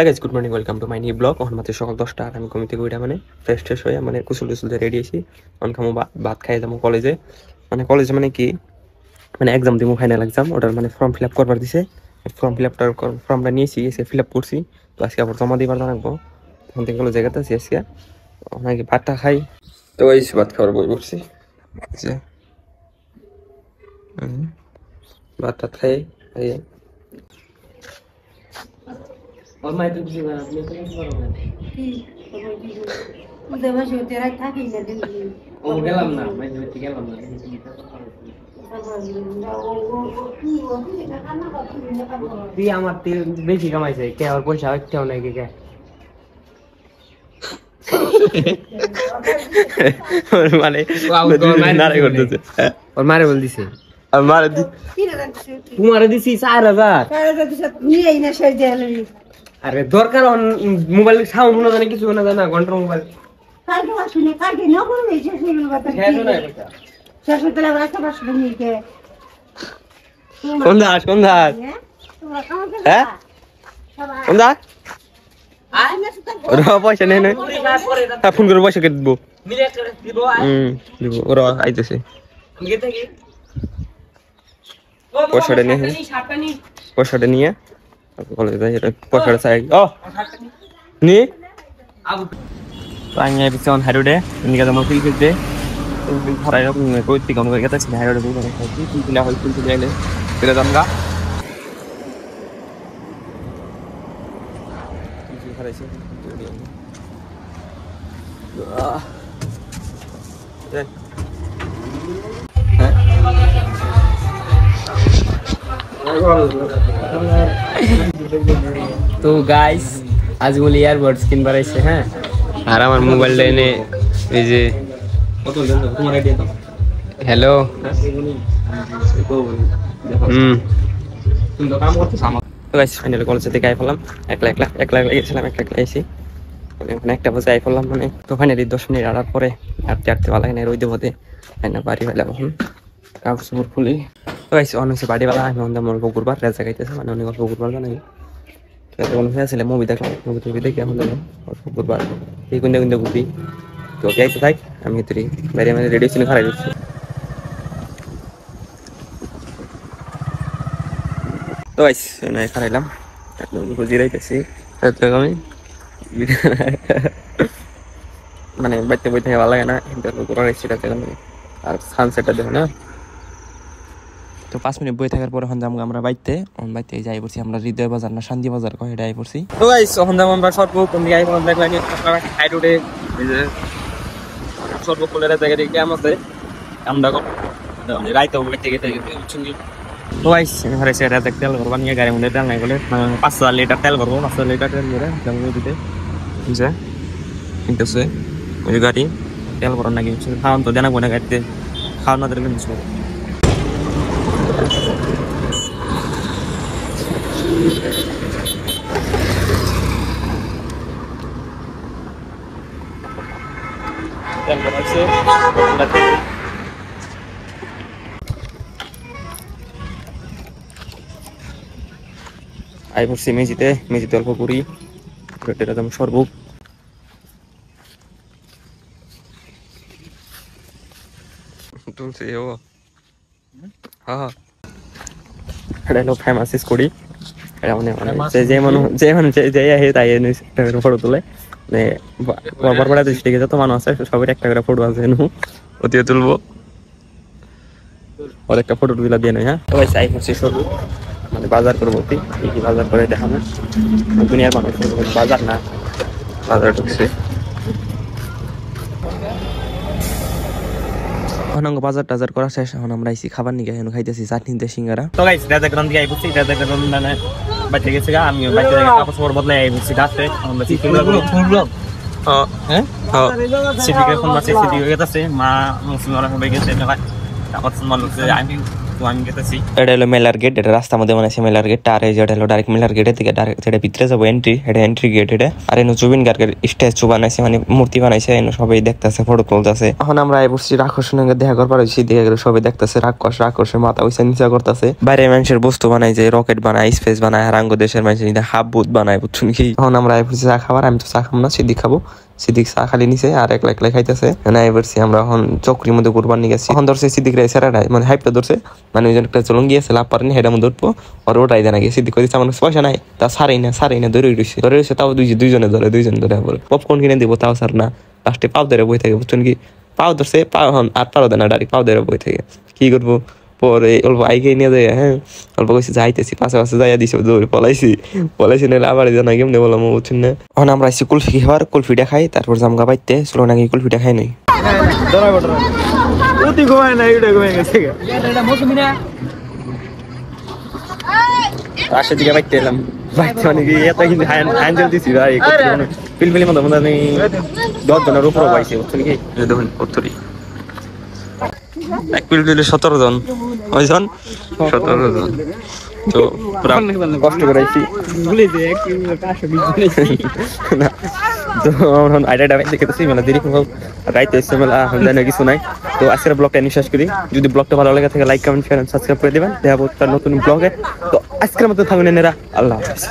guys, good morning, welcome to my new blog. On মাত্র সকাল 10টা আর আমি কমিতে কইরা মানে ফ্রেশ হয়ে মানে কুসুল রেডি আছি। অন খামো ভাত খাই যাবো কলেজে। মানে কলেজে মানে কি মানে এক্সাম দিমু, ফাইনাল এক্সাম, ওটার মানে ফর্ম ফিল আপ করবার দিছে। ফর্মটা নিয়েছি, এসে ফিল আপ করছি। তো আজকে আবার জমা দিবার জানাবো। তখন থেকে হলো জায়গাতে আছি আজকে। অনেকে ভাতটা খাই। তো এই ভাত খাওয়ার বই বসছি, ভাত টাত খাই। और मैं तो किसी बात में नहीं करूँगा मुझे बस वो तेरा था कि नहीं दिन वो गलम ना मैं जो ठीक गलम ना भी हमारे तेल बेची कमाई से क्या और पैसा क्या होने के क्या और मारे नारे कर देते और मारे बोल दी से और मारे दी तुम्हारे दी सी 4000 नहीं है ना शेयर दे ले अरे দরকার মোবাইল সাউন্ড না জানে কিছু না জানা ঘন্টার মোবাইল কালকে আসুনি কালকে না করবে শেষ হয়ে কথা শেষ না এটা শেষ হতে লাগে রাস্তা পাশ নিয়ে কে কোন দাস হ্যাঁ কোন দাস আই না সুতা ওর পয়সা নেই না ফোন করে পয়সা কেটে দেব মিলে করে দিব দিব ওর আইতেছে গেতে কি পয়সাটা নিয়ে কলেজে যাই, এটা পয়সাটা চাই। ও নি আমি পিছনে অন হাইরোডে নিকে যাবো ফিল ফিলতে ধরাই কই থেকে অন করে গেছে হাইরোডে বই করে খাইছি ফিল ফিলা হই ফিল ফিলে আইলে ফিরে যামগা কিছু খাইছি তো গাইস আজ বলি ইয়ারবাডস কিনবার আইছে। হ্যাঁ আর আমার মোবাইলটা এনে এই যে হ্যালো গাইস ফাইনালি কলেজ থেকে আই ফেললাম। একলা গেছিলাম, একলা এসি মানে একটা বাজে আই ফেললাম। মানে তো ফাইনালি 10 মিনিট আড়ার পরে হাঁটতে ভালো লাগে না রোদে পথে বাড়ি ফেলাম। এখন কাপড় খুলি তো গাইস অন হচ্ছে বাড়িওয়ালা। আমি অন্ধ মোর পুকুরবার রেজা গাইতেছে, মানে অনেক অল্প পুকুরবার জানাই হয়েছিল মুভি দেখলাম, মুভি দেখে এখন পুকুরবার এই কুন্দে ঘুরি। তো যাইতে থাক, আমি তুই বাইরে মানে রেডিও ছিল খারাই দিচ্ছি। তো গাইস খারাইলাম জিরাইতেছি আমি মানে বাইতে বই থেকে ভালো লাগে না আর সানসেটটা দেখো না। তো 5 মিনিট বই থাকার পরে এখন যাবো আমরা বাইতে যাই পড়ছি আমরা হৃদয় বাজার না শান্তি বাজার কয় এটা আই পড়ছি। তো গাইস এখন যাবো আমরা সর্বক কোন দিকে আই পড়লাম দেখলাম আপনারা হাই রোডে এই যে সর্বক কোলের জায়গা থেকে কেমন আছে আমরা রাইতে বাইতে গেতে তো গাইস এখানে সেটা দেখতে তেল ভরবা নিয়ে গাড়ির মধ্যে তেল নাই বলে 5,000 লিটার তেল ভরবো 5,000 লিটার তেল ভরে যাবো দিতে যে কিনতেছে ওই গাড়ি তেল ভরার নাকি খাওয়ান তো দেনা কোনে গাড়িতে খাওয়ান না দিলে কিছু তেল ভরাচ্ছে আই পড়ছি মেজিতে অল্প করি এটা দাম সর্বক তুলছে ও হ্যাঁ এটা হলো ফেমাস স্কুটি। এটা মানে যে মানুষ তাই ফটো তোলে মানে বরপাড়া ডিস্ট্রিক্টে যত মানুষ আছে সবাই একটা করে ফটো আছে ওটিও তুলবো ওর একটা ফটো তুলে দিয়ে নয়। হ্যাঁ সবাই চাই হচ্ছে সরু মানে বাজার করবো কি বাজার করে দেখানো দুনিয়ার মানুষ বাজার না বাজার ঢুকছে অনঙ্গ বাজার টাজার করা শেষ। এখন আমরা আইছি খাবার নিয়ে এখন খাইতেছি চাটনি দিয়ে সিঙ্গারা। তো গাইস রাজা গ্রাম দিয়ে আইবছি রাজা গ্রাম মানে বাইতে গেছে আমি বাইতে কাপড় বদলাই আইবছি গাছে আমরা ফুল ব্লগ হ্যাঁ সিদ্দিকের ফোন মারছে, সিদ্দিক হয়ে গেছে, মা মুসলিমরা সবাই গেছে মেলায়, তারপর মানুষ আমি তো আমি গেতেছি। এটা হলো মেলার গেট, এটা রাস্তার মধ্যে বানাইছে মেলার গেট, আর এই যেটা হলো ডাইরেক্ট মেলার গেটের দিকে ডাইরেক্ট যেটা ভিতরে যাবো এন্ট্রি, এটা এন্ট্রি গেট এটা। আর এনে জুবিন গার্গের স্ট্যাচু বানাইছে, মানে মূর্তি বানাইছে, এনে সবাই দেখতেছে, ফটো তুলতেছে। এখন আমরা এই বসছি রাক্ষসের সঙ্গে দেখা করবার হয়েছি, দেখে গেলে সবাই দেখতেছে রাক্ষসের মাথা হইছে নিচা করতেছে। বাইরে মানুষের বস্তু বানাই, যে রকেট বানায়, স্পেস বানায়, আর আঙ্গ দেশের মানুষের হাফ বুথ বানায়, বুঝছেন কি। এখন আমরা এই বসছি চা খাবার, আমি তো চা খাবো না, সিদ্দিক খাবো। সিদ্দিক চা খালি নিছে আর একলা একলা খাইতেছে। নাই বলছি আমরা এখন চক্রির মধ্যে ঘুরবার নিয়ে গেছি। এখন ধরছে সিদ্দিক রাই সেরাটাই, মানে হাইপটা ধরছে, মানে ওই জন্য একটা চলন গিয়েছে, লাভ পারেনি, হেডার মধ্যে উঠবো, আর ওটাই দেনা গিয়ে সিদ্দিক করেছে আমার পয়সা নাই, তা সারাই না ধরে রয়েছে, তাও দুইজনে ধরে বলে পপকর্ন কিনে দিব, তাও সার না, লাস্টে পাও ধরে বই থাকে, বুঝছেন কি। পাও ধরছে, পাও হন আর পারো দেনা, ডাইরেক্ট পাও ধরে বই থাকে, কি করবো। পরে অল্প আইকে নিয়ে যায়, হ্যাঁ অল্প কইছে যাইতেছি, পাশে যাইয়া দিছে, দৌড়ে পলাইছি নাহলে আবার জানা কেমনে বললাম, বুঝছেন না। এখন আমরা আইসি কুলফি খাবার, কুলফিটা খাই, তারপর জামগা বাইতে চলো নাকি কুলফিটা খাই নাই। রাশের দিকে বাইতে এলাম, বাইতে মানে কি এত কিন্তু হ্যান্ডেল দিছি ভাই, পিলপিলির মতো মনে নেই 10 জনের উপরও পাইছে, বুঝছেন কি। দেখুন উত্তরই এক পিলপিলে 17 জন, ওইজন 17 জন, তো পুরা কষ্ট করাইছি। তো আমরা আইডিয়াটা দেখতেছি মেলা দেরি খুব রাইতে এসে মেলা জানা কিছু নাই। তো আজকের ব্লগটা নিয়ে শেষ করি। যদি ব্লগটা ভালো লাগে থাকে লাইক কমেন্ট শেয়ার সাবস্ক্রাইব করে দেবেন। দেখা হচ্ছে নতুন ব্লগে। তো আজকের মতো থাকুন এনারা, আল্লাহ হাফেজ।